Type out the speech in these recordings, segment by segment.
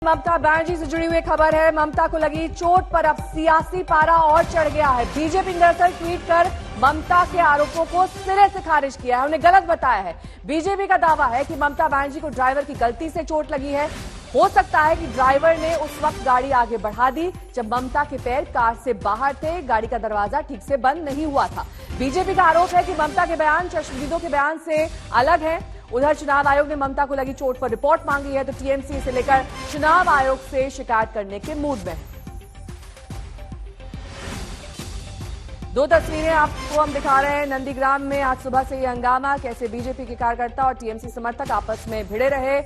ममता बनर्जी से जुड़ी हुई खबर है। ममता को लगी चोट पर अब सियासी पारा और चढ़ गया है। बीजेपी ने दरअसल ट्वीट कर ममता के आरोपों को सिरे से खारिज किया है, उन्हें गलत बताया है। बीजेपी का दावा है कि ममता बनर्जी को ड्राइवर की गलती से चोट लगी है। हो सकता है कि ड्राइवर ने उस वक्त गाड़ी आगे बढ़ा दी जब ममता के पैर कार से बाहर थे, गाड़ी का दरवाजा ठीक से बंद नहीं हुआ था। बीजेपी का आरोप है कि ममता के बयान चश्मदीदों के बयान से अलग है। उधर चुनाव आयोग ने ममता को लगी चोट पर रिपोर्ट मांगी है, तो टीएमसी इसे लेकर चुनाव आयोग से शिकायत करने के मूड में है। दो तस्वीरें आपको हम दिखा रहे हैं। नंदीग्राम में आज सुबह से ये हंगामा, कैसे बीजेपी के कार्यकर्ता और टीएमसी समर्थक आपस में भिड़े रहे,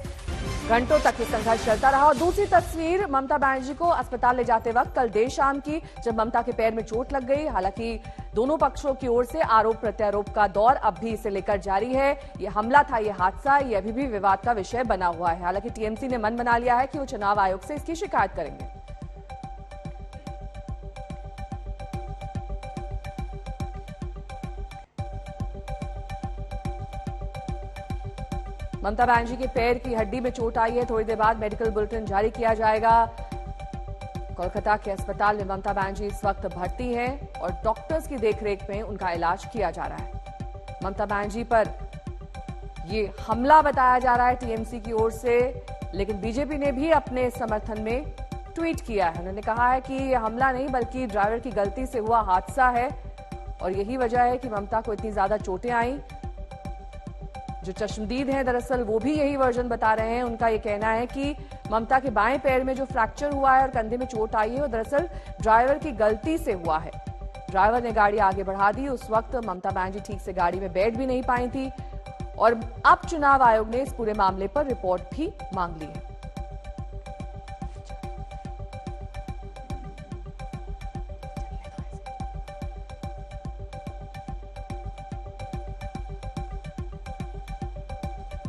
घंटों तक ये संघर्ष चलता रहा। और दूसरी तस्वीर ममता बनर्जी को अस्पताल ले जाते वक्त कल देर शाम की, जब ममता के पैर में चोट लग गई। हालांकि दोनों पक्षों की ओर से आरोप प्रत्यारोप का दौर अब भी इसे लेकर जारी है। ये हमला था, ये हादसा, ये अभी भी विवाद का विषय बना हुआ है। हालांकि टीएमसी ने मन बना लिया है कि वो चुनाव आयोग से इसकी शिकायत करेंगे। ममता बनर्जी के पैर की हड्डी में चोट आई है। थोड़ी देर बाद मेडिकल बुलेटिन जारी किया जाएगा। कोलकाता के अस्पताल में ममता बनर्जी इस वक्त भर्ती है और डॉक्टर्स की देखरेख में उनका इलाज किया जा रहा है। ममता बनर्जी पर ये हमला बताया जा रहा है टीएमसी की ओर से, लेकिन बीजेपी ने भी अपने समर्थन में ट्वीट किया है। उन्होंने कहा है कि यह हमला नहीं बल्कि ड्राइवर की गलती से हुआ हादसा है और यही वजह है कि ममता को इतनी ज्यादा चोटें आई। जो चश्मदीद हैं दरअसल वो भी यही वर्जन बता रहे हैं। उनका ये कहना है कि ममता के बाएं पैर में जो फ्रैक्चर हुआ है और कंधे में चोट आई है वो दरअसल ड्राइवर की गलती से हुआ है। ड्राइवर ने गाड़ी आगे बढ़ा दी। उस वक्त ममता बनर्जी ठीक से गाड़ी में बैठ भी नहीं पाई थी और अब चुनाव आयोग ने इस पूरे मामले पर रिपोर्ट भी मांग ली है।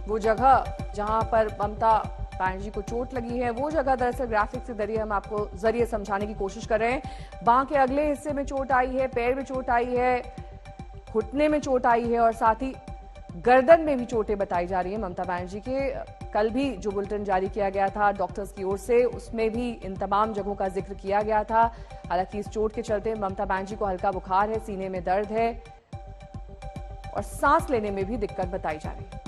वो जगह जहां पर ममता बनर्जी को चोट लगी है, वो जगह दरअसल ग्राफिक्स के जरिए हम आपको जरिए समझाने की कोशिश कर रहे हैं। बांह के अगले हिस्से में चोट आई है, पैर में चोट आई है, घुटने में चोट आई है और साथ ही गर्दन में भी चोटें बताई जा रही है ममता बनर्जी के। कल भी जो बुलेटिन जारी किया गया था डॉक्टर्स की ओर से, उसमें भी इन तमाम जगहों का जिक्र किया गया था। हालांकि इस चोट के चलते ममता बनर्जी को हल्का बुखार है, सीने में दर्द है और सांस लेने में भी दिक्कत बताई जा रही है।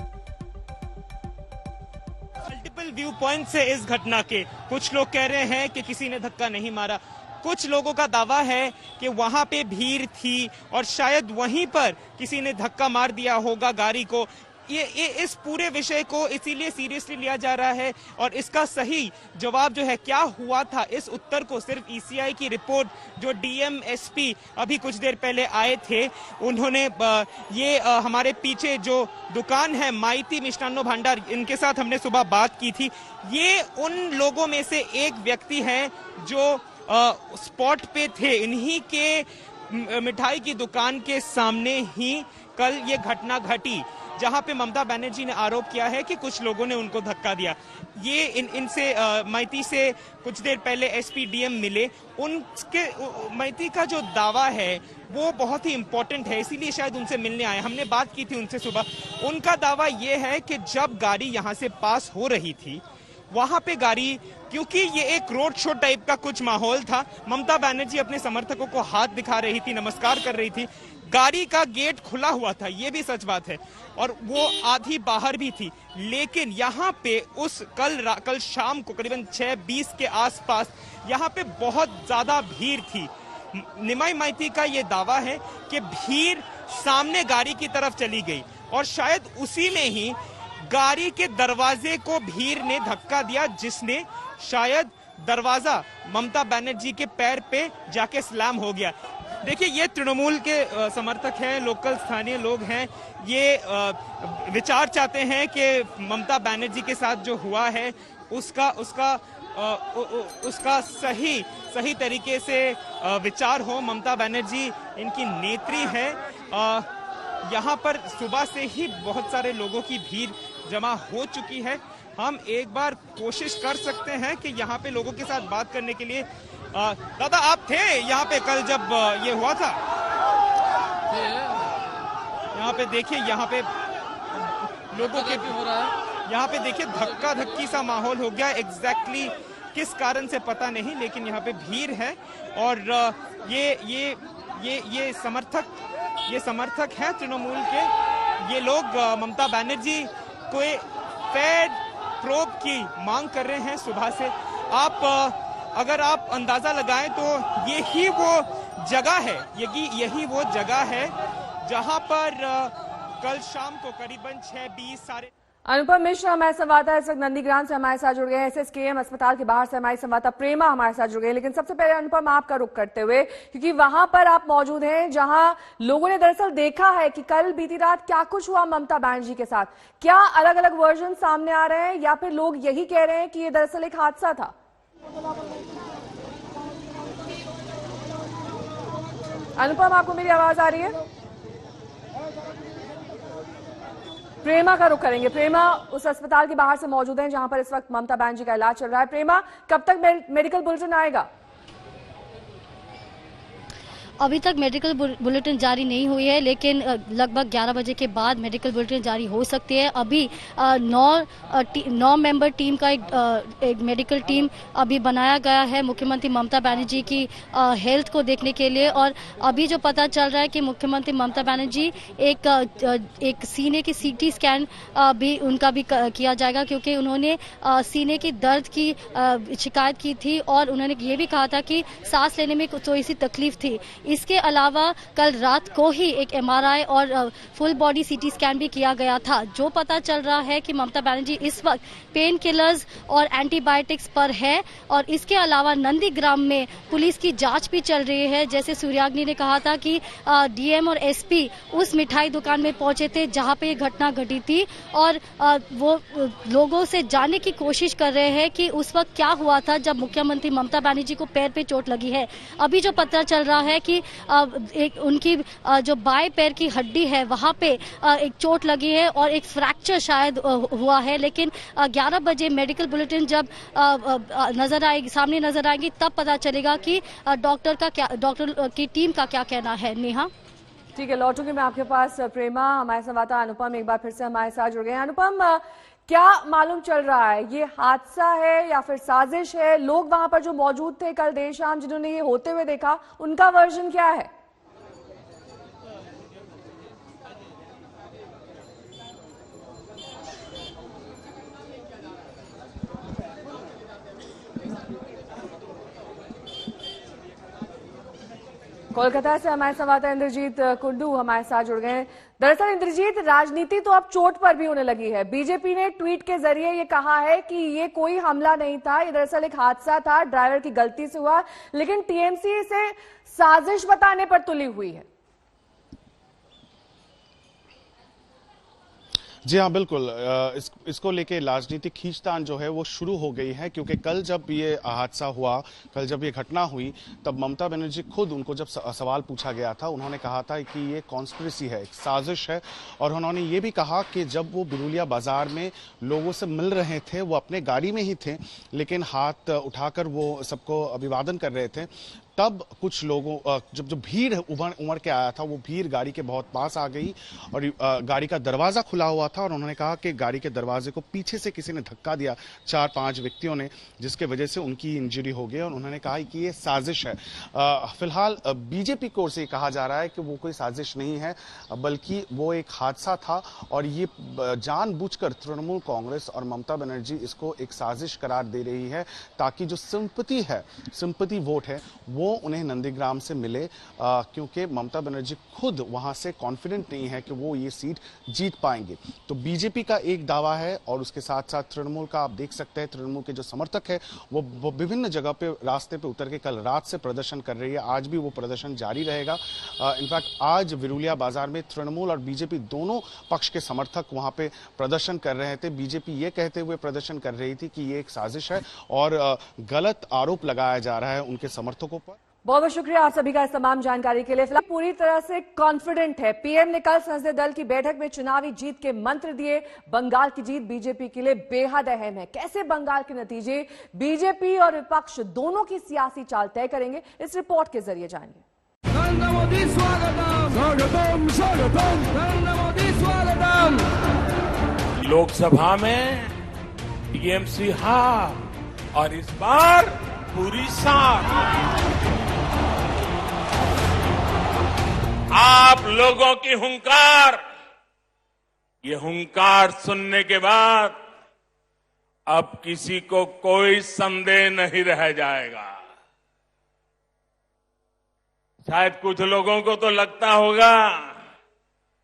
मल्टीपल व्यू पॉइंट से इस घटना के कुछ लोग कह रहे हैं कि किसी ने धक्का नहीं मारा, कुछ लोगों का दावा है कि वहां पे भीड़ थी और शायद वहीं पर किसी ने धक्का मार दिया होगा गाड़ी को। ये इस पूरे विषय को इसीलिए सीरियसली लिया जा रहा है और इसका सही जवाब जो है क्या हुआ था, इस उत्तर को सिर्फ ईसीआई की रिपोर्ट जो डीएम एसपी अभी कुछ देर पहले आए थे उन्होंने हमारे पीछे जो दुकान है माइती मिष्टान्नो भंडार, इनके साथ हमने सुबह बात की थी। ये उन लोगों में से एक व्यक्ति हैं जो स्पॉट पे थे। इन्हीं के मिठाई की दुकान के सामने ही कल ये घटना घटी जहां पे ममता बनर्जी ने आरोप किया है कि कुछ लोगों ने उनको धक्का दिया। ये इनसे मैती से कुछ देर पहले एसपी डीएम मिले। उनके मैती का जो दावा है वो बहुत ही इंपॉर्टेंट है, इसीलिए शायद उनसे मिलने आए। हमने बात की थी उनसे सुबह। उनका दावा ये है कि जब गाड़ी यहां से पास हो रही थी वहां पे गाड़ी, क्योंकि ये एक रोड शो टाइप का कुछ माहौल था, ममता बनर्जी अपने समर्थकों को हाथ दिखा रही थी, नमस्कार कर रही थी, गाड़ी का गेट खुला हुआ था, ये भी सच बात है, और वो आधी बाहर भी थी। लेकिन यहाँ पे उस कल शाम को करीबन 6:20 के आसपास यहाँ पे बहुत ज्यादा भीड़ थी। निमाई माइती का ये दावा है कि भीड़ सामने गाड़ी की तरफ चली गई और शायद उसी में ही गाड़ी के दरवाजे को भीड़ ने धक्का दिया, जिसने शायद दरवाजा ममता बनर्जी के पैर पे जाके स्लैम हो गया। देखिए, ये तृणमूल के समर्थक हैं, लोकल स्थानीय लोग हैं। ये विचार चाहते हैं कि ममता बनर्जी के साथ जो हुआ है उसका सही तरीके से विचार हो। ममता बनर्जी इनकी नेत्री है। यहाँ पर सुबह से ही बहुत सारे लोगों की भीड़ जमा हो चुकी है। हम एक बार कोशिश कर सकते हैं कि यहाँ पे लोगों के साथ बात करने के लिए। दादा, आप थे यहाँ पे कल जब ये हुआ था? यहाँ पे देखिए, यहाँ पे लोगों के हो रहा है। यहाँ पे देखिए धक्का धक्की सा माहौल हो गया। एग्जैक्टली किस कारण से पता नहीं, लेकिन यहाँ पे भीड़ है और ये समर्थक हैं तृणमूल के। ये लोग ममता बनर्जी को फेयर प्रोब की मांग कर रहे हैं सुबह से। अगर आप अंदाजा लगाएं तो यही वो जगह है जहां पर कल शाम को करीबन 6:20 साढ़े। अनुपम मिश्र हमारे संवाददाता इस वक्त नंदीग्राम से हमारे साथ जुड़ गए हैं। एसएसकेएम अस्पताल के बाहर से हमारी संवाददाता प्रेमा हमारे साथ जुड़ गए। लेकिन सबसे पहले अनुपम आपका रुख करते हुए, क्योंकि वहां पर आप मौजूद हैं जहां लोगों ने दरअसल देखा है कि कल बीती रात क्या कुछ हुआ ममता बनर्जी के साथ। क्या अलग अलग वर्जन सामने आ रहे हैं या फिर लोग यही कह रहे हैं कि ये दरअसल एक हादसा था? अनुपम, आपको मेरी आवाज आ रही है? प्रेमा का रुख करेंगे। प्रेमा उस अस्पताल के बाहर से मौजूद हैं जहां पर इस वक्त ममता बनर्जी का इलाज चल रहा है। प्रेमा, कब तक मेडिकल बुलेटिन आएगा? अभी तक मेडिकल बुलेटिन जारी नहीं हुई है, लेकिन लगभग 11 बजे के बाद मेडिकल बुलेटिन जारी हो सकती है। अभी 9 मेंबर टीम का एक मेडिकल टीम अभी बनाया गया है मुख्यमंत्री ममता बनर्जी की हेल्थ को देखने के लिए। और अभी जो पता चल रहा है कि मुख्यमंत्री ममता बनर्जी एक सीने की सीटी स्कैन भी उनका भी किया जाएगा, क्योंकि उन्होंने सीने की दर्द की शिकायत की थी और उन्होंने ये भी कहा था कि सांस लेने में थोड़ी सी तकलीफ थी। इसके अलावा कल रात को ही एक एमआरआई और फुल बॉडी सीटी स्कैन भी किया गया था। जो पता चल रहा है कि ममता बनर्जी इस वक्त पेन किलर्स और एंटीबायोटिक्स पर है। और इसके अलावा नंदीग्राम में पुलिस की जांच भी चल रही है। जैसे सूर्याग्नि ने कहा था कि डीएम और एसपी उस मिठाई दुकान में पहुंचे थे जहां पे ये घटना घटी थी और वो लोगों से जानने की कोशिश कर रहे हैं कि उस वक्त क्या हुआ था जब मुख्यमंत्री ममता बनर्जी को पैर पे चोट लगी है। अभी जो पता चल रहा है कि एक उनकी जो बाएं पैर की हड्डी है वहां पे एक चोट लगी है और एक फ्रैक्चर शायद हुआ है। लेकिन 11 बजे मेडिकल बुलेटिन जब सामने नजर आएगी तब पता चलेगा कि डॉक्टर की टीम का क्या कहना है। नेहा, ठीक है, लौटूंगी मैं आपके पास। प्रेमा, हमारे संवाददाता अनुपम एक बार फिर से हमारे साथ जुड़ गए हैं। अनुपम, क्या मालूम चल रहा है, ये हादसा है या फिर साजिश है? लोग वहां पर जो मौजूद थे कल देर शाम जिन्होंने ये होते हुए देखा, उनका वर्जन क्या है? कोलकाता से हमारे संवाददाता इंद्रजीत कुंडू हमारे साथ जुड़ गए हैं। दरअसल इंद्रजीत, राजनीति तो अब चोट पर भी होने लगी है। बीजेपी ने ट्वीट के जरिए ये कहा है कि ये कोई हमला नहीं था, ये दरअसल एक हादसा था, ड्राइवर की गलती से हुआ। लेकिन टीएमसी इसे साजिश बताने पर तुली हुई है। जी हाँ, बिल्कुल। इसको लेके राजनीतिक खींचतान जो है वो शुरू हो गई है, क्योंकि कल जब ये हादसा हुआ, कल जब ये घटना हुई, तब ममता बनर्जी खुद, उनको जब सवाल पूछा गया था, उन्होंने कहा था कि ये कॉन्स्पिरेसी है, एक साजिश है। और उन्होंने ये भी कहा कि जब वो बिरुलिया बाजार में लोगों से मिल रहे थे, वो अपने गाड़ी में ही थे, लेकिन हाथ उठाकर वो सबको अभिवादन कर रहे थे, तब कुछ लोगों जब भीड़ उमड़ के आया था, वो भीड़ गाड़ी के बहुत पास आ गई और गाड़ी का दरवाजा खुला हुआ था। और उन्होंने कहा कि गाड़ी के दरवाजे को पीछे से किसी ने धक्का दिया, 4-5 व्यक्तियों ने, जिसके वजह से उनकी इंजरी हो गई। और उन्होंने कहा कि ये साजिश है। फिलहाल बीजेपी की ओर से कहा जा रहा है कि वो कोई साजिश नहीं है, बल्कि वो एक हादसा था और ये जानबूझकर तृणमूल कांग्रेस और ममता बनर्जी इसको एक साजिश करार दे रही है, ताकि जो सिंपैथी वोट है वो उन्हें नंदीग्राम से मिले, क्योंकि ममता बनर्जी खुद वहां से कॉन्फिडेंट नहीं है कि वो ये सीट जीत पाएंगे। तो बीजेपी का एक दावा है और उसके साथ साथ तृणमूल का आप देख सकते हैं, तृणमूल के जो समर्थक है वो विभिन्न जगह पे रास्ते पे उतर के कल रात से प्रदर्शन कर रही है। आज भी वो प्रदर्शन जारी रहेगा। इनफैक्ट आज बिरुलिया बाजार में तृणमूल और बीजेपी दोनों पक्ष के समर्थक वहां पे प्रदर्शन कर रहे थे। बीजेपी ये कहते हुए प्रदर्शन कर रही थी कि ये एक साजिश है और गलत आरोप लगाया जा रहा है उनके समर्थकों पर। बहुत बहुत शुक्रिया आप सभी का इस तमाम जानकारी के लिए। फिलहाल पूरी तरह से कॉन्फिडेंट है। पीएम ने कल संसदीय दल की बैठक में चुनावी जीत के मंत्र दिए। बंगाल की जीत बीजेपी के लिए बेहद अहम है। कैसे बंगाल के नतीजे बीजेपी और विपक्ष दोनों की सियासी चाल तय करेंगे, इस रिपोर्ट के जरिए जानिए। नरेंद्र मोदी स्वागतम, स्वागतम, स्वागतम, नरेंद्र मोदी स्वागतम। लोकसभा में टीएमसी हार और इस बार पूरी साथ आप लोगों की हुंकार, ये हुंकार सुनने के बाद अब किसी को कोई संदेह नहीं रह जाएगा। शायद कुछ लोगों को तो लगता होगा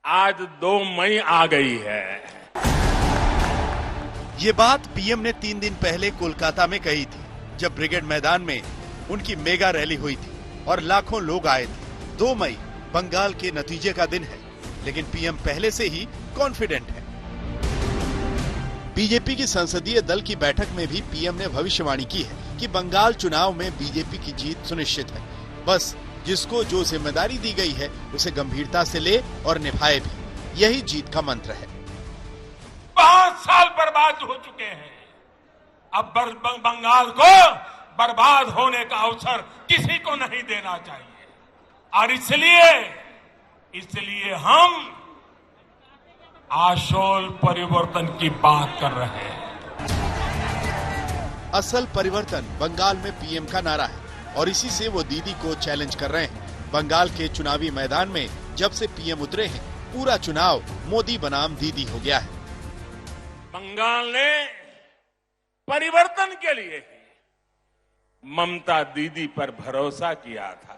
आज 2 मई आ गई है। ये बात पीएम ने 3 दिन पहले कोलकाता में कही थी, जब ब्रिगेड मैदान में उनकी मेगा रैली हुई थी और लाखों लोग आए थे। 2 मई बंगाल के नतीजे का दिन है, लेकिन पीएम पहले से ही कॉन्फिडेंट है। बीजेपी की संसदीय दल की बैठक में भी पीएम ने भविष्यवाणी की है कि बंगाल चुनाव में बीजेपी की जीत सुनिश्चित है। बस जिसको जो जिम्मेदारी दी गई है उसे गंभीरता से ले और निभाए भी, यही जीत का मंत्र है। बहुत साल बर्बाद हो चुके हैं, अब बंगाल को बर्बाद होने का अवसर किसी को नहीं देना चाहिए और इसलिए हम आशोल परिवर्तन की बात कर रहे हैं। असल परिवर्तन बंगाल में पीएम का नारा है और इसी से वो दीदी को चैलेंज कर रहे हैं। बंगाल के चुनावी मैदान में जब से पीएम उतरे हैं, पूरा चुनाव मोदी बनाम दीदी हो गया है। बंगाल ने परिवर्तन के लिए ममता दीदी पर भरोसा किया था,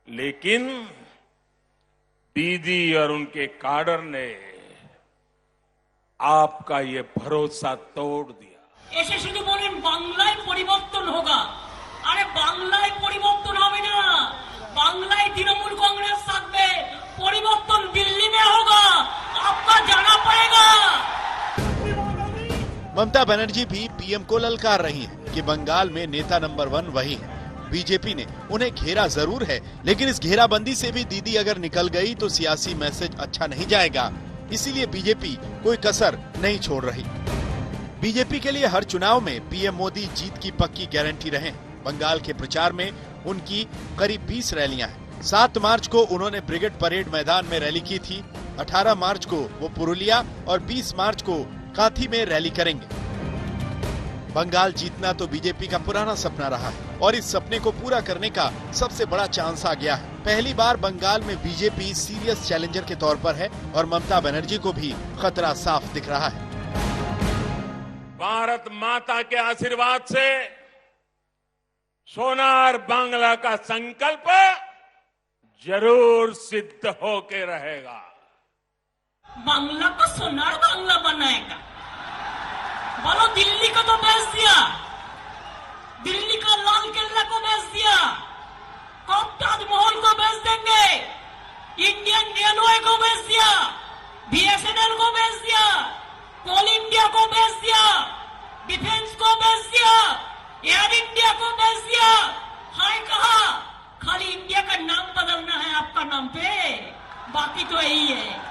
लेकिन दीदी और उनके काडर ने आपका ये भरोसा तोड़ दिया। ऐसे शुद्ध बोलें बांग्लाय परिवर्तन होगा, अरे बांग्लाय परिवर्तन होगा ना, बांग्लाय तृणमूल कांग्रेस साथ में परिवर्तन दिल्ली में होगा, आपका जाना पड़ेगा। ममता बनर्जी भी पीएम को ललकार रही हैं कि बंगाल में नेता नंबर 1 वही है। बीजेपी ने उन्हें घेरा जरूर है, लेकिन इस घेराबंदी से भी दीदी अगर निकल गई तो सियासी मैसेज अच्छा नहीं जाएगा। इसीलिए बीजेपी कोई कसर नहीं छोड़ रही। बीजेपी के लिए हर चुनाव में पीएम मोदी जीत की पक्की गारंटी रहे। बंगाल के प्रचार में उनकी करीब 20 रैलियां हैं। 7 मार्च को उन्होंने ब्रिगेड परेड मैदान में रैली की थी। 18 मार्च को वो पुरुलिया और 20 मार्च को कांथी में रैली करेंगे। बंगाल जीतना तो बीजेपी का पुराना सपना रहा है और इस सपने को पूरा करने का सबसे बड़ा चांस आ गया है। पहली बार बंगाल में बीजेपी सीरियस चैलेंजर के तौर पर है और ममता बनर्जी को भी खतरा साफ दिख रहा है। भारत माता के आशीर्वाद से सोनार बांग्ला का संकल्प जरूर सिद्ध होके रहेगा। बांग्ला को सोनार बांग्ला बनाएगा। बोलो दिल्ली को तो बेच दिया, दिल्ली का लाल किला को बेच दिया, कब ताजमहल को बेच देंगे, इंडियन रेलवे को बेच दिया, बीएसएनएल को बेच दिया, कोल इंडिया को बेच दिया, डिफेंस को बेच दिया, एयर इंडिया को बेच दिया। हाय कहा खाली इंडिया का नाम बदलना है आपका नाम पे, बाकी तो यही है।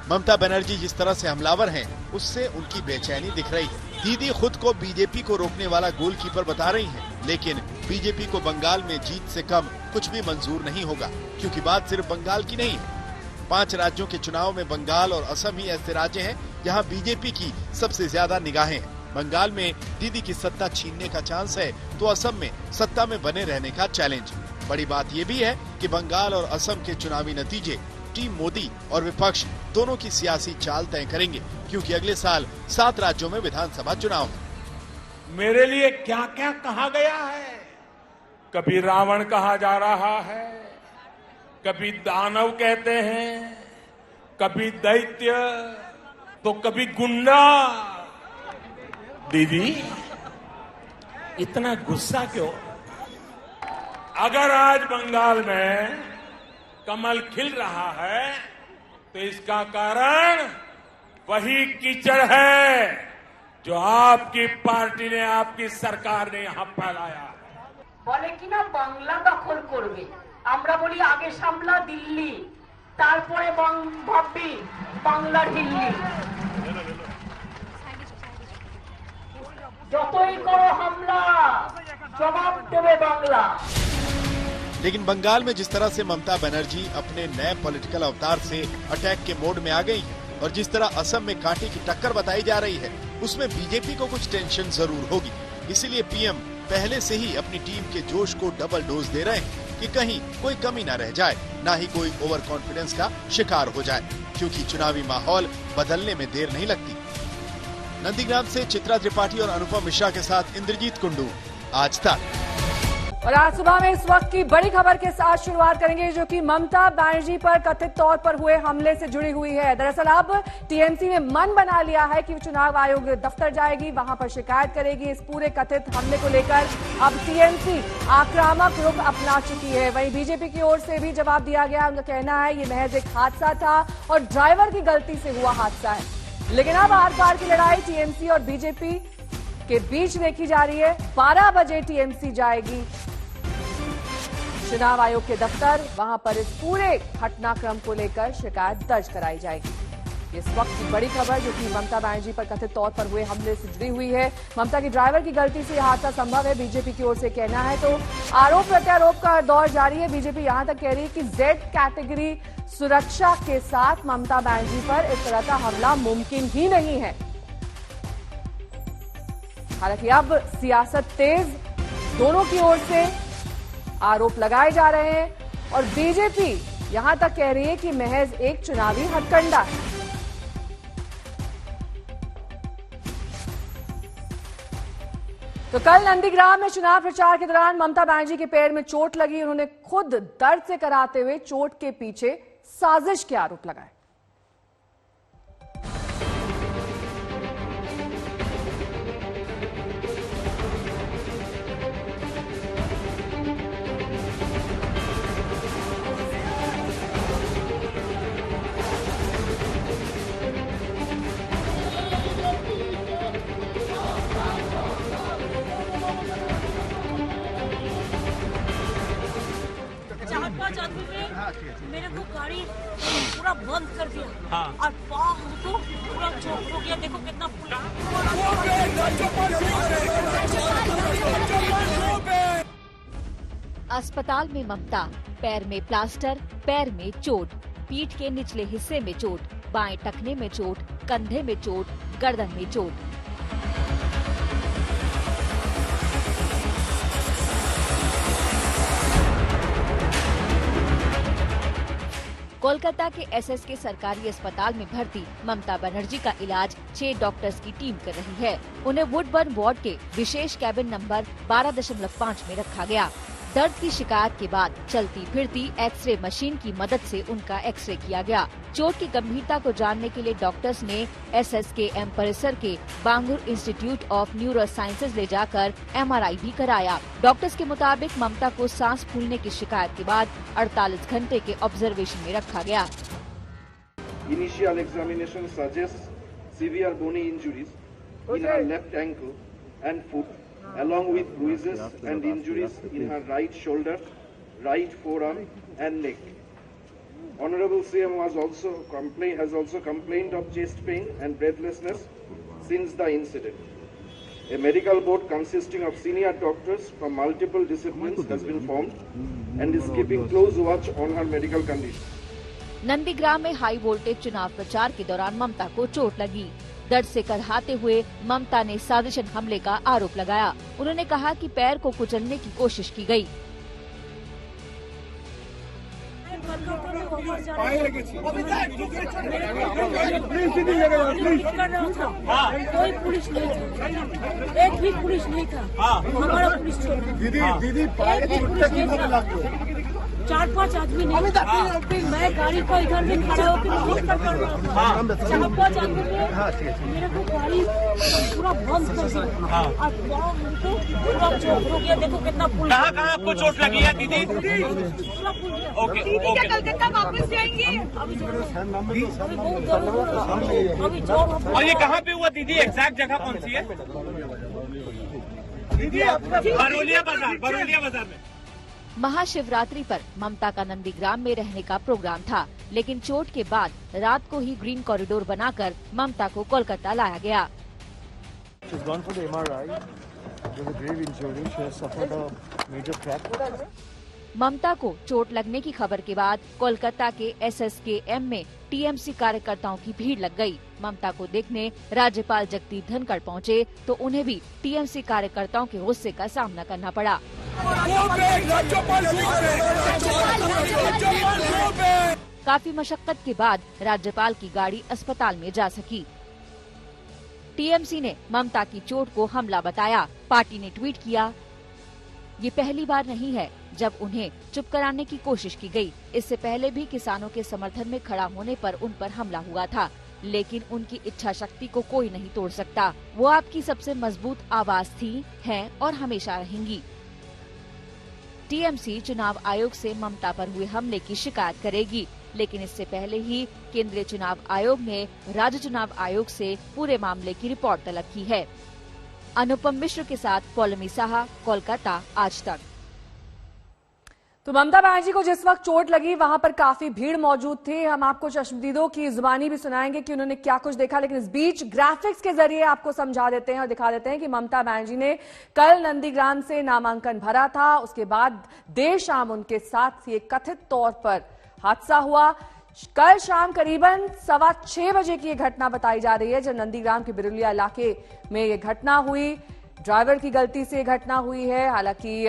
ममता बनर्जी जिस तरह से हमलावर हैं, उससे उनकी बेचैनी दिख रही है। दीदी खुद को बीजेपी को रोकने वाला गोलकीपर बता रही हैं, लेकिन बीजेपी को बंगाल में जीत से कम कुछ भी मंजूर नहीं होगा, क्योंकि बात सिर्फ बंगाल की नहीं है। 5 राज्यों के चुनाव में बंगाल और असम ही ऐसे राज्य हैं जहां बीजेपी की सबसे ज्यादा निगाहें हैं। बंगाल में दीदी की सत्ता छीनने का चांस है तो असम में सत्ता में बने रहने का चैलेंज। बड़ी बात यह भी है कि बंगाल और असम के चुनावी नतीजे टीम मोदी और विपक्ष दोनों की सियासी चाल तय करेंगे, क्योंकि अगले साल 7 राज्यों में विधानसभा चुनाव है। मेरे लिए क्या क्या कहा गया है, कभी रावण कहा जा रहा है, कभी दानव कहते हैं, कभी दैत्य, तो कभी गुंडा। दीदी इतना गुस्सा क्यों? अगर आज बंगाल में कमल खिल रहा है तो इसका कारण वही कीचड़ है जो आपकी पार्टी ने, आपकी सरकार ने यहाँ फैलाया। बोले कि ना बांग्ला दखल करबे, আমরা বলি আগে সামলা দিল্লি, তারপরে ভাববি বাংলা ঢিল্লি। যতই করো হামলা জবাব দেবে বাংলা। लेकिन बंगाल में जिस तरह से ममता बनर्जी अपने नए पॉलिटिकल अवतार से अटैक के मोड में आ गई है और जिस तरह असम में कांटे की टक्कर बताई जा रही है, उसमें बीजेपी को कुछ टेंशन जरूर होगी। इसीलिए पीएम पहले से ही अपनी टीम के जोश को डबल डोज दे रहे हैं कि कहीं कोई कमी न रह जाए, न ही कोई ओवर कॉन्फिडेंस का शिकार हो जाए, क्योंकि चुनावी माहौल बदलने में देर नहीं लगती। नंदीग्राम से चित्रा त्रिपाठी और अनुपम मिश्रा के साथ इंद्रजीत कुंडू, आज तक। और आज सुबह में इस वक्त की बड़ी खबर के साथ शुरुआत करेंगे, जो कि ममता बनर्जी पर कथित तौर पर हुए हमले से जुड़ी हुई है। दरअसल अब टीएमसी ने मन बना लिया है कि चुनाव आयोग दफ्तर जाएगी, वहां पर शिकायत करेगी इस पूरे कथित हमले को लेकर। अब टीएमसी आक्रामक रुख अपना चुकी है। वहीं बीजेपी की ओर से भी जवाब दिया गया। उनका कहना है ये महज एक हादसा था और ड्राइवर की गलती से हुआ हादसा है। लेकिन अब आर पार की लड़ाई टीएमसी और बीजेपी के बीच देखी जा रही है। 12 बजे टीएमसी जाएगी चुनाव आयोग के दफ्तर, वहां पर इस पूरे घटनाक्रम को लेकर शिकायत दर्ज कराई जाएगी। इस वक्त की बड़ी खबर, जो कि ममता बनर्जी पर कथित तौर पर हुए हमले से जुड़ी हुई है। ममता की ड्राइवर की गलती से यह हादसा संभव है, बीजेपी की ओर से कहना है। तो आरोप प्रत्यारोप का दौर जारी है। बीजेपी यहां तक कह रही है कि जेड कैटेगरी सुरक्षा के साथ ममता बनर्जी पर इस तरह का हमला मुमकिन ही नहीं है। हालांकि अब सियासत तेज, दोनों की ओर से आरोप लगाए जा रहे हैं और बीजेपी यहां तक कह रही है कि महज एक चुनावी हथकंडा है। तो कल नंदीग्राम में चुनाव प्रचार के दौरान ममता बनर्जी के पैर में चोट लगी। उन्होंने खुद दर्द से कराते हुए चोट के पीछे साजिश के आरोप लगाए। मेरे को गाड़ी पूरा बंद कर दिया और पाँव हमको पूरा चोट हो गया। देखो कितना अस्पताल में ममता, पैर में प्लास्टर, पैर में चोट, पीठ के निचले हिस्से में चोट, बाएं टखने में चोट, कंधे में चोट, गर्दन में चोट। कोलकाता के एसएसके सरकारी अस्पताल में भर्ती ममता बनर्जी का इलाज 6 डॉक्टर्स की टीम कर रही है। उन्हें वुडबर्न वार्ड के विशेष कैबिन नंबर 12.5 में रखा गया। दर्द की शिकायत के बाद चलती फिरती एक्सरे मशीन की मदद से उनका एक्सरे किया गया। चोट की गंभीरता को जानने के लिए डॉक्टर्स ने एसएसकेएम परिसर के बांगुर इंस्टीट्यूट ऑफ न्यूरो साइंसेज ले जाकर एमआरआई भी कराया। डॉक्टर्स के मुताबिक ममता को सांस फूलने की शिकायत के बाद 48 घंटे के ऑब्जर्वेशन में रखा गया। Initial examination suggests severe bony injuries in her left ankle and foot, along with bruises and injuries in her right shoulder, right forearm and neck. Honorable CM has also complained of chest pain and breathlessness since the incident. A medical board consisting of senior doctors from multiple disciplines has been formed and is keeping close watch on her medical condition. Nandigram में high voltage चुनाव प्रचार के दौरान ममता को चोट लगी। दर्द से करहाते हुए ममता ने साजिशन हमले का आरोप लगाया। उन्होंने कहा कि पैर को कुचलने की कोशिश की गई। कोई पुलिस नहीं था, एक भी पुलिस नहीं था। हमारा पुलिस दीदी 4-5 आदमी नहीं था। मैं गाड़ी को इधर में खड़ा होकर 4-5 आदमी मेरे को गाड़ी पूरा बंद कर दिया और हमको पूरा चोट हो गया। देखो कितना कहाँ आपको चोट लगी है दीदी? पूरा फूल गया। ओके कलकत्ता वापस जाएंगे अभी बहुत दर्द हो रहा है। अभी जॉब। और ये कहाँ पे हुआ दीदी? एग्जैक्ट जगह कौन सी है दीदी? बरौलिया बाजार में। महाशिवरात्रि पर ममता का नंदीग्राम में रहने का प्रोग्राम था, लेकिन चोट के बाद रात को ही ग्रीन कॉरिडोर बनाकर ममता को कोलकाता लाया गया। ममता को चोट लगने की खबर के बाद कोलकाता के SSKM में टीएमसी कार्यकर्ताओं की भीड़ लग गई। ममता को देखने राज्यपाल जगदीप धनखड़ पहुंचे तो उन्हें भी टीएमसी कार्यकर्ताओं के गुस्से का सामना करना पड़ा। काफी मशक्कत के बाद राज्यपाल की गाड़ी अस्पताल में जा सकी। टीएमसी ने ममता की चोट को हमला बताया। पार्टी ने ट्वीट किया, ये पहली बार नहीं है जब उन्हें चुप कराने की कोशिश की गई। इससे पहले भी किसानों के समर्थन में खड़ा होने पर उन पर हमला हुआ था, लेकिन उनकी इच्छा शक्ति को कोई नहीं तोड़ सकता। वो आपकी सबसे मजबूत आवाज थी, हैं और हमेशा रहेंगी। टीएमसी चुनाव आयोग से ममता पर हुए हमले की शिकायत करेगी, लेकिन इससे पहले ही केंद्रीय चुनाव आयोग ने राज्य चुनाव आयोग से पूरे मामले की रिपोर्ट तलब की है। अनुपम मिश्र के साथ पौलमी साहा, कोलकाता, आज तक। तो ममता बनर्जी को जिस वक्त चोट लगी वहां पर काफी भीड़ मौजूद थी। हम आपको चश्मदीदों की जुबानी भी सुनाएंगे कि उन्होंने क्या कुछ देखा, लेकिन इस बीच ग्राफिक्स के जरिए आपको समझा देते हैं और दिखा देते हैं कि ममता बनर्जी ने कल नंदीग्राम से नामांकन भरा था। उसके बाद देर शाम उनके साथ ये कथित तौर पर हादसा हुआ। कल शाम करीबन 6:15 बजे की ये घटना बताई जा रही है, जब नंदीग्राम के बिरुलिया इलाके में ये घटना हुई। ड्राइवर की गलती से घटना हुई है। हालांकि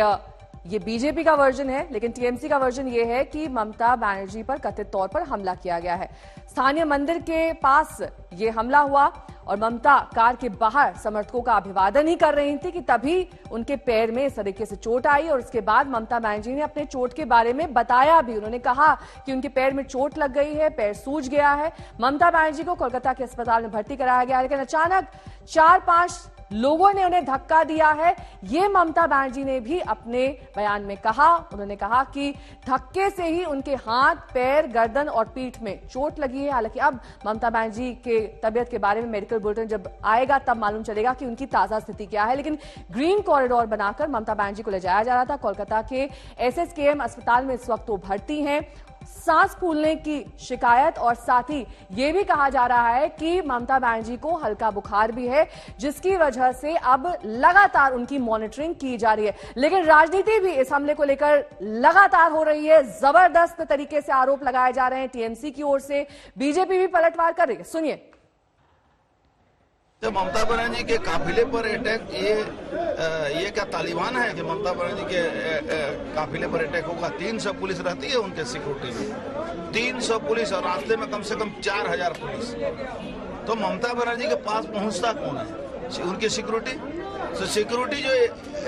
ये बीजेपी का वर्जन है, लेकिन टीएमसी का वर्जन ये है कि ममता बनर्जी पर कथित तौर पर हमला किया गया है। स्थानीय मंदिर के पास ये हमला हुआ और ममता कार के बाहर समर्थकों का अभिवादन ही कर रही थी कि तभी उनके पैर में इस तरीके से चोट आई। और उसके बाद ममता बनर्जी ने अपने चोट के बारे में बताया भी। उन्होंने कहा कि उनके पैर में चोट लग गई है, पैर सूज गया है। ममता बनर्जी को कोलकाता के अस्पताल में भर्ती कराया गया, लेकिन अचानक 4-5 लोगों ने उन्हें धक्का दिया है। ये ममता बनर्जी ने भी अपने बयान में कहा। उन्होंने कहा कि धक्के से ही उनके हाथ, पैर, गर्दन और पीठ में चोट लगी है। हालांकि अब ममता बनर्जी के तबियत के बारे में मेडिकल बुलेटिन जब आएगा तब मालूम चलेगा कि उनकी ताजा स्थिति क्या है। लेकिन ग्रीन कॉरिडोर बनाकर ममता बनर्जी को ले जाया जा रहा था। कोलकाता के SSKM अस्पताल में इस वक्त वो भर्ती हैं। सांस फूलने की शिकायत और साथ ही ये भी कहा जा रहा है कि ममता बनर्जी को हल्का बुखार भी है, जिसकी वजह से अब लगातार उनकी मॉनिटरिंग की जा रही है। लेकिन राजनीति भी इस हमले को लेकर लगातार हो रही है। जबरदस्त तरीके से आरोप लगाए जा रहे हैं टीएमसी की ओर से। बीजेपी भी पलटवार कर रही है, सुनिए। तो ममता बनर्जी के काफिले पर अटैक, ये क्या तालिबान है कि ममता बनर्जी के काफिले पर अटैक होगा? 300 पुलिस रहती है उनके सिक्योरिटी में, 300 पुलिस और रास्ते में कम से कम 4000 पुलिस। तो ममता बनर्जी के पास पहुंचता कौन है? उनकी सिक्योरिटी। तो सिक्योरिटी जो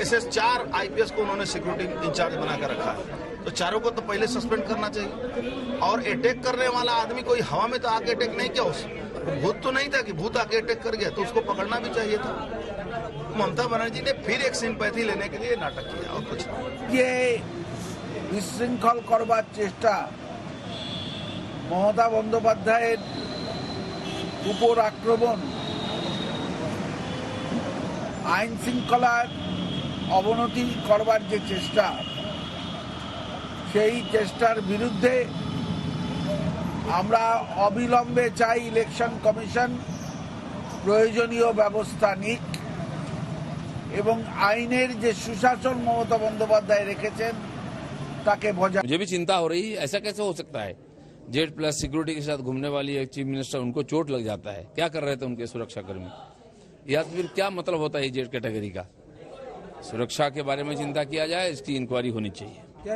SS4 IPS को उन्होंने सिक्योरिटी इंचार्ज बनाकर रखा है, तो चारों को तो पहले सस्पेंड करना चाहिए। और अटैक करने वाला आदमी कोई हवा में तो आके अटैक नहीं किया, भूत तो नहीं था कि भूत आके अटैक कर गया, तो उसको पकड़ना भी चाहिए था। ममता बनर्जी ने फिर एक सिंपैथी लेने के लिए नाटक किया और कुछ नहीं। ये विशृंखल करवार चेष्टा ममता बंदोपाध्याय ऊपर आक्रमण, आईन शृंखलार अवनति करवार जे चेष्टा, সেই চেষ্টার বিরুদ্ধে আমরা অবিলম্বে চাই ইলেকশন কমিশন প্রয়োজনীয় ব্যবস্থা নিক এবং আইনের যে সুশাসন মমতা বন্দ্যোপাধ্যায় রেখেছেন তাকে বজায়। मुझे भी चिंता हो रही है, ऐसा कैसे हो सकता है? जेड प्लस सिक्योरिटी के साथ घूमने वाली एक चीफ मिनिस्टर, उनको चोट लग जाता है। क्या कर रहे थे उनके सुरक्षाकर्मी? या फिर क्या मतलब होता है जेड कैटेगरी का? सुरक्षा के बारे में चिंता किया जाए, इसकी इंक्वायरी होनी चाहिए। क्या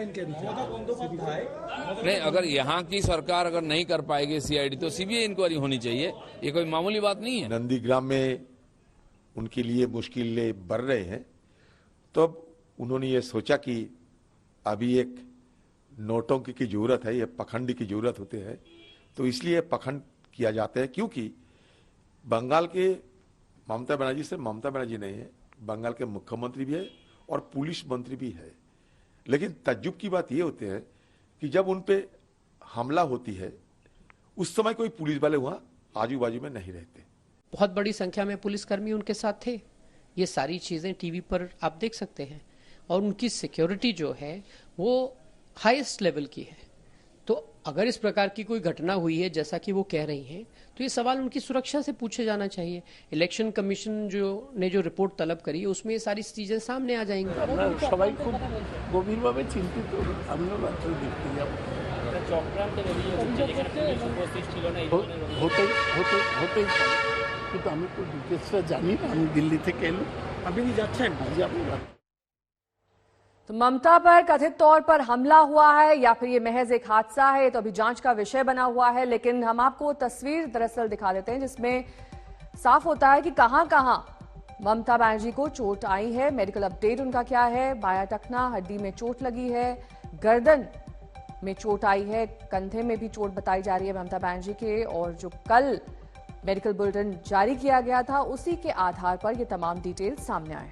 नहीं, अगर यहाँ की सरकार अगर नहीं कर पाएगी CID, तो CBI इंक्वायरी होनी चाहिए। ये कोई मामूली बात नहीं है। नंदीग्राम में उनके लिए मुश्किलें बढ़ रहे हैं, तो उन्होंने ये सोचा कि अभी एक नोटंकी की जरूरत है, ये पखंड की जरूरत होती है, तो इसलिए पखंड किया जाता है। क्योंकि बंगाल के ममता बनर्जी से ममता बनर्जी नहीं है, बंगाल के मुख्यमंत्री भी है और पुलिस मंत्री भी है। लेकिन तज्जुब की बात यह होती है कि जब उन पे हमला होती है उस समय कोई पुलिस वाले वहां आजू बाजू में नहीं रहते। बहुत बड़ी संख्या में पुलिसकर्मी उनके साथ थे। ये सारी चीजें टीवी पर आप देख सकते हैं और उनकी सिक्योरिटी जो है वो हाईएस्ट लेवल की है। तो अगर इस प्रकार की कोई घटना हुई है जैसा कि वो कह रही हैं, तो ये सवाल उनकी सुरक्षा से पूछे जाना चाहिए। इलेक्शन कमीशन जो रिपोर्ट तलब करी है उसमें ये सारी चीजें सामने आ जाएंगी। সবাই খুব গভীরভাবে চিন্তিত। আমিও রাত্রে দেখতে যাব। হতেই পারে, কিন্তু আমি তো ডিটেলসটা জানি না। আমি দিল্লি থেকে এলাম। আপনি কি যাচ্ছেন? জি, আমি যাচ্ছি। तो ममता पर कथित तौर पर हमला हुआ है या फिर ये महज एक हादसा है, तो अभी जांच का विषय बना हुआ है। लेकिन हम आपको तस्वीर दरअसल दिखा देते हैं जिसमें साफ होता है कि कहां कहां ममता बनर्जी को चोट आई है। मेडिकल अपडेट उनका क्या है? बायां टखना हड्डी में चोट लगी है, गर्दन में चोट आई है, कंधे में भी चोट बताई जा रही है ममता बनर्जी के। और जो कल मेडिकल बुलेटिन जारी किया गया था उसी के आधार पर ये तमाम डिटेल सामने आए।